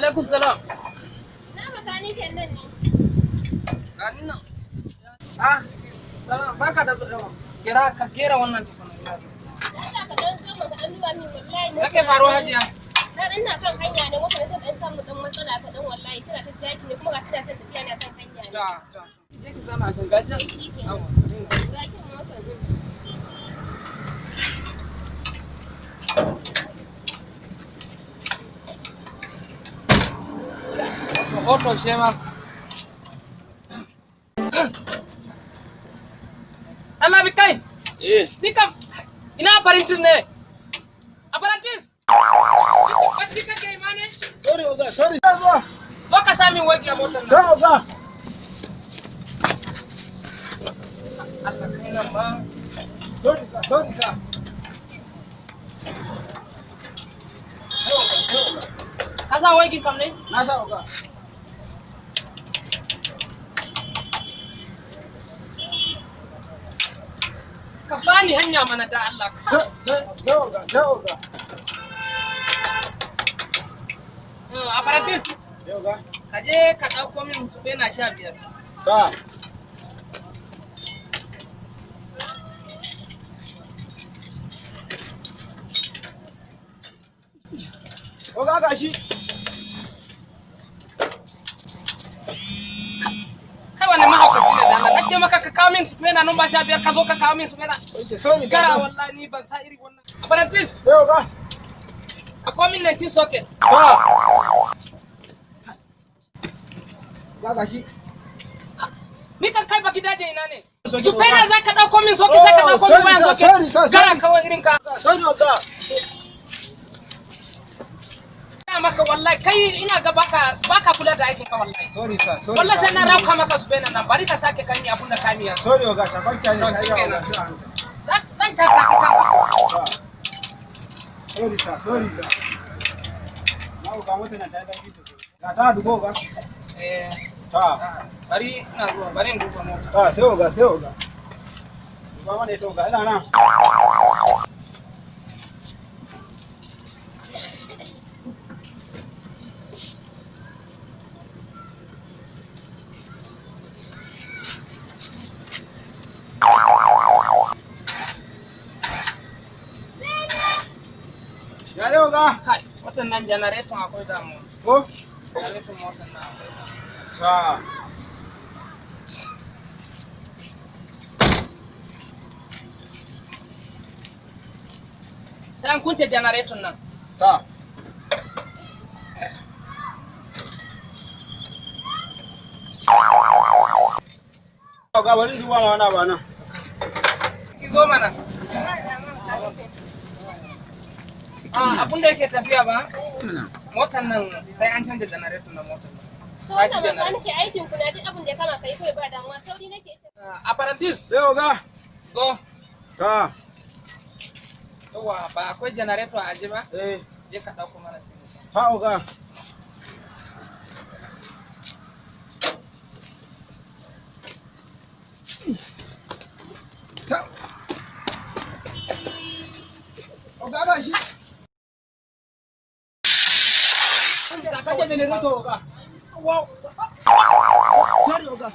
alaikum salam. Na makanikin nan ne. Gani nan. Ah, salam baka da zuwa. Kira ka kera wannan tukuna. Allah ka dan so maka dan duba min wallahi. Kake faruwa hajiya? Na dan na kan hanya ne mota ta dan samu dan matsala ka dan wallahi kira ta jaki ne kuma gashi da san tafiya ne kan hanya ne. Ta. Je ki zama san gashi. Shikenan. Gakin motar din. Auto shema. Allah bi kai. Bikam ina apprentice ne. Apprentice. Wani kake imane? Sorry oga, sorry. Zuwa. Zo ka sami wagi a motar nan. Ta oga. Allah kai nan ma. Sorry sir. Ka sa wagi kam ne? Na sa oga. Ka bani hanya mana da Allah. Sai oga. Apprentice. Oga. Ka je ka ɗauko min su bena 15. Ta. Oga gashi. Kai wani mahaukaci ne da Allah. Kace maka ka kawo min su bena nan ba 15 ka zo ka kawo min su bena. Sorry Gara wallahi ni ban sa iri wannan. Apprentice. Oga. Akwai min 19 socket. Ta. Oga gashi. Ni kan kai baki daje ina ne. Su bena za ka ɗauko min socket sai ka ɗauko min bayan socket. Sorry. Gara kawai irin ka. Sorry oga. Maka wallahi kai ina ga baka kula da aikin ka wallahi. Sorry sir. Wallahi sai na rauka maka su bena nan bari ka sake kan yi abun da ka miya. Sorry oga, shafakka ne kai shikenan. oga. Zan ta ka kan. Sorry sir. Na oga mota na ta dan bisa. Ga ta dubo oga. Ta. Bari ina zuwa bari in duba mota. Ta sai oga. Duba mana ita oga ina nan. Ya ne oga? Kai, watan nan generator akwai damuwa. Ko? Generator motar nan akwai damuwa. Ta. Sai an kunce generator nan. Ta. Oga bari duba ma wani ba nan. Ki zo mana. Abun da yake tafiya ba? Motar nan sai an canza generator na motar nan. To wannan makaniki aikin ku na duk abin da ya kama kai kai ba damuwa sauri nake ita. Apprentice. Sai oga. Zo. Ta. Yawa ba akwai generator a aje ba? Je ka dauko mana sai. Ha oga. Ta. Oga gashi. Kaje generator oga. Wow. Sorry oga.